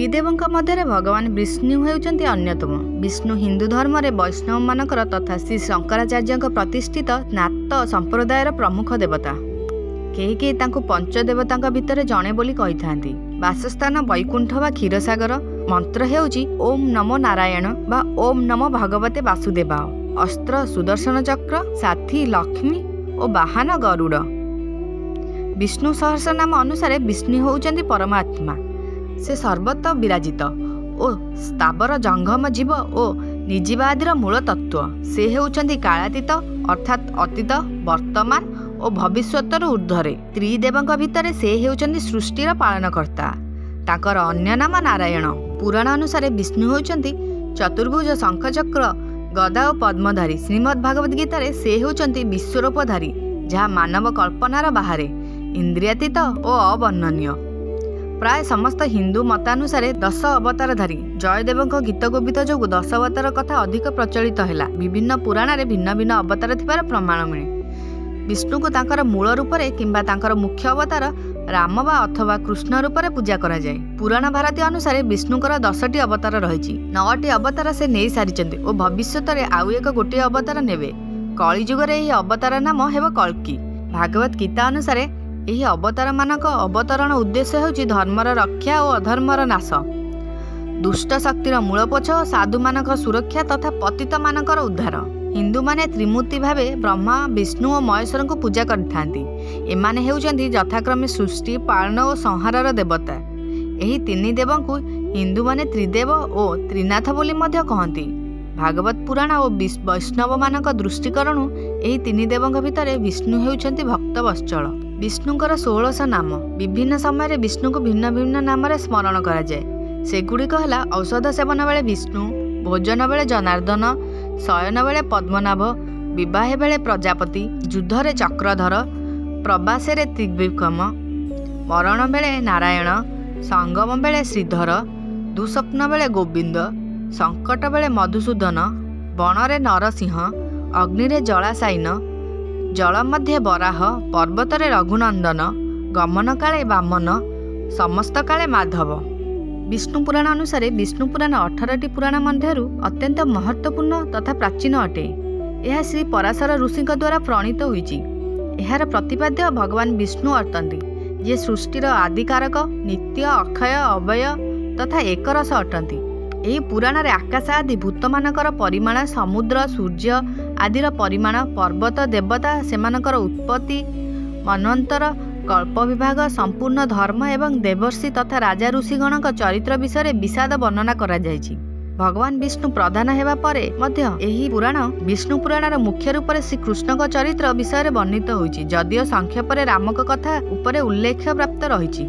त्रिदेवଙ୍କ ମଧ୍ୟରେ ଭଗବାନ ବିଷ୍ଣୁ ହେଉଛନ୍ତି ଅନ୍ୟତମ। ବିଷ୍ଣୁ ହିନ୍ଦୁ ଧର୍ମରେ ବୈଷ୍ଣବ ମାନଙ୍କର ତଥା ଶ୍ରୀ ଶଙ୍କରାଚାର୍ଯ୍ୟଙ୍କ ପ୍ରତିଷ୍ଠିତ ସ୍ନାତ ସମ୍ପ୍ରଦାୟର ପ୍ରମୁଖ ଦେବତା। କେହି କେହି ତାଙ୍କୁ ପଞ୍ଚଦେବତାଙ୍କ ଭିତରେ ଜଣେ ବୋଲି କହିଥାନ୍ତି। ବାସସ୍ଥାନ ବୈକୁଣ୍ଠ ବା କ୍ଷୀରସାଗର। ମନ୍ତ୍ର ହେଉଛି ଓମ୍ ନମୋ ନାରାୟଣ ବା ଓମ୍ ନମୋ ଭଗବତେ ବାସୁଦେବାୟ। ଅସ୍ତ୍ର ସୁଦର୍ଶନ ଚକ୍ର, ସାଥୀ ଲକ୍ଷ୍ମୀ ଓ ବାହନ ଗରୁଡ଼। ବିଷ୍ଣୁ ସହସ୍ର ନାମ ଅନୁସାରେ ବିଷ୍ଣୁ ହେଉଛନ୍ତି ପରମାତ୍ମା। ସେ ସର୍ବତ୍ର ବିରାଜିତ ଓ ସ୍ଥାବର ଜଙ୍ଗମ ଜୀବ ଓ ନିଜୀବାଦୀର ମୂଳ ତତ୍ତ୍ୱ। ସେ ହେଉଛନ୍ତି କାଳାତୀତ ଅର୍ଥାତ୍ ଅତୀତ, ବର୍ତ୍ତମାନ ଓ ଭବିଷ୍ୟତର ଊର୍ଦ୍ଧ୍ୱରେ। ତ୍ରିଦେବଙ୍କ ଭିତରେ ସେ ହେଉଛନ୍ତି ସୃଷ୍ଟିର ପାଳନକର୍ତ୍ତା। ତାଙ୍କର ଅନ୍ୟ ନାମ ନାରାୟଣ। ପୁରାଣ ଅନୁସାରେ ବିଷ୍ଣୁ ହେଉଛନ୍ତି ଚତୁର୍ଭୁଜ, ଶଙ୍ଖଚକ୍ର, ଗଦା ଓ ପଦ୍ମଧାରୀ। ଶ୍ରୀମଦ୍ ଭାଗବତ ଗୀତାରେ ସେ ହେଉଛନ୍ତି ବିଶ୍ୱରୂପଧାରୀ, ଯାହା ମାନବ କଳ୍ପନାର ବାହାରେ, ଇନ୍ଦ୍ରିୟାତୀତ ଓ ଅବର୍ଣ୍ଣନୀୟ। ପ୍ରାୟ ସମସ୍ତ ହିନ୍ଦୁ ମତାନୁସାରେ 10 ଅବତାରଧାରୀ। ଜୟଦେବଙ୍କ ଗୀତଗୋବିନ୍ଦ ଯୋଗୁଁ 10 ଅବତାର କଥା ଅଧିକ ପ୍ରଚଳିତ ହେଲା। ବିଭିନ୍ନ ପୁରାଣରେ ଭିନ୍ନ ଭିନ୍ନ ଅବତାର ଥିବାର ପ୍ରମାଣ ମିଳେ। ବିଷ୍ଣୁଙ୍କୁ ତାଙ୍କର ମୂଳ ରୂପରେ କିମ୍ବା ତାଙ୍କର ମୁଖ୍ୟ ଅବତାର ରାମ ବା ଅଥବା କୃଷ୍ଣ ରୂପରେ ପୂଜା କରାଯାଏ। ପୁରାଣ ଭାରତୀ ଅନୁସାରେ ବିଷ୍ଣୁଙ୍କର 10ଟି ଅବତାର ରହିଛି। 9ଟି ଅବତାର ସେ ନେଇ ସାରିଛନ୍ତି ଓ ଭବିଷ୍ୟତରେ ଆଉ ଗୋଟିଏ ଅବତାର ନେବେ। କଳିଯୁଗରେ ଏହି ଅବତାର ନାମ ହେବ କଳ୍କି। ଭାଗବତ ଗୀତା ଅନୁସାରେ ଏହି ଅବତାରମାନଙ୍କ ଅବତରଣ ଉଦ୍ଦେଶ୍ୟ ହେଉଛି ଧର୍ମର ରକ୍ଷା ଓ ଅଧର୍ମର ନାଶ, ଦୁଷ୍ଟ ଶକ୍ତିର ମୂଳପୋଛ ଓ ସାଧୁମାନଙ୍କ ସୁରକ୍ଷା ତଥା ପତିତମାନଙ୍କର ଉଦ୍ଧାର। ହିନ୍ଦୁମାନେ ତ୍ରିମୂର୍ତ୍ତି ଭାବେ ବ୍ରହ୍ମା, ବିଷ୍ଣୁ ଓ ମହେଶ୍ୱରଙ୍କୁ ପୂଜା କରିଥାନ୍ତି। ଏମାନେ ହେଉଛନ୍ତି ଯଥାକ୍ରମେ ସୃଷ୍ଟି, ପାଳନ ଓ ସଂହାରର ଦେବତା। ଏହି ତିନି ଦେବଙ୍କୁ ହିନ୍ଦୁମାନେ ତ୍ରିଦେବ ଓ ତ୍ରିନାଥ ବୋଲି ମଧ୍ୟ କହନ୍ତି। ଭାଗବତ ପୁରାଣ ଓ ବୈଷ୍ଣବମାନଙ୍କ ଦୃଷ୍ଟିକୋଣରୁ ଏହି ତିନି ଦେବଙ୍କ ଭିତରେ ବିଷ୍ଣୁ ହେଉଛନ୍ତି ଭକ୍ତ ବତ୍ସଳ। ବିଷ୍ଣୁଙ୍କର 1600 ନାମ। ବିଭିନ୍ନ ସମୟରେ ବିଷ୍ଣୁଙ୍କୁ ଭିନ୍ନ ଭିନ୍ନ ନାମରେ ସ୍ମରଣ କରାଯାଏ। ସେଗୁଡ଼ିକ ହେଲା ଔଷଧ ସେବନ ବେଳେ ବିଷ୍ଣୁ, ଭୋଜନ ବେଳେ ଜନାର୍ଦ୍ଦନ, ଶୟନ ବେଳେ ପଦ୍ମନାଭ, ବିବାହ ବେଳେ ପ୍ରଜାପତି, ଯୁଦ୍ଧରେ ଚକ୍ରଧର, ପ୍ରବାସରେ ତ୍ରିବିକ୍ରମ, ମରଣ ବେଳେ ନାରାୟଣ, ସଙ୍ଗମ ବେଳେ ଶ୍ରୀଧର, ଦୁଃସ୍ୱପ୍ନ ବେଳେ ଗୋବିନ୍ଦ, ସଙ୍କଟ ବେଳେ ମଧୁସୂଦନ, ବଣରେ ନରସିଂହ, ଅଗ୍ନିରେ ଜଳାଶାୟୀନ, ଜଳ ମଧ୍ୟରେ ବରାହ, ପର୍ବତରେ ରଘୁନନ୍ଦନ, ଗମନ କାଳେ ବାମନ, ସମସ୍ତ କାଳେ ମାଧବ। ବିଷ୍ଣୁ ପୁରାଣ ଅନୁସାରେ ବିଷ୍ଣୁ ପୁରାଣ 18ଟି ପୁରାଣ ମଧ୍ୟରୁ ଅତ୍ୟନ୍ତ ମହତ୍ତ୍ୱପୂର୍ଣ୍ଣ ତଥା ପ୍ରାଚୀନ ଅଟେ। ଏହା ଶ୍ରୀ ପରାଶର ଋଷିଙ୍କ ଦ୍ୱାରା ପ୍ରଣୀତ ହୋଇଛି। ଏହାର ପ୍ରତିପାଦ୍ୟ ଭଗବାନ ବିଷ୍ଣୁ ଅଟନ୍ତି, ଯିଏ ସୃଷ୍ଟିର ଆଦିକାରକ, ନିତ୍ୟ, ଅକ୍ଷୟ, ଅବୟ ତଥା ଏକରସ ଅଟନ୍ତି। ଏହି ପୁରାଣରେ ଆକାଶ ଆଦି ଭୂତମାନଙ୍କର ପରିମାଣ, ସମୁଦ୍ର, ସୂର୍ଯ୍ୟ ଆଦିର ପରିମାଣ, ପର୍ବତ, ଦେବତା, ସେମାନଙ୍କର ଉତ୍ପତ୍ତି, ମନ୍ୱନ୍ତର, କଳ୍ପ ବିଭାଗ, ସମ୍ପୂର୍ଣ୍ଣ ଧର୍ମ ଏବଂ ଦେବର୍ଷି ତଥା ରାଜା ଋଷିଗଣଙ୍କ ଚରିତ୍ର ବିଷୟରେ ବିଷାଦ ବର୍ଣ୍ଣନା କରାଯାଇଛି। ଭଗବାନ ବିଷ୍ଣୁ ପ୍ରଧାନ ହେବା ପରେ ମଧ୍ୟ ଏହି ପୁରାଣ ବିଷ୍ଣୁ ପୁରାଣର ମୁଖ୍ୟ ରୂପରେ ଶ୍ରୀକୃଷ୍ଣଙ୍କ ଚରିତ୍ର ବିଷୟରେ ବର୍ଣ୍ଣିତ ହୋଇଛି, ଯଦିଓ ସଂକ୍ଷେପରେ ରାମଙ୍କ କଥା ଉପରେ ଉଲ୍ଲେଖ ପ୍ରାପ୍ତ ରହିଛି।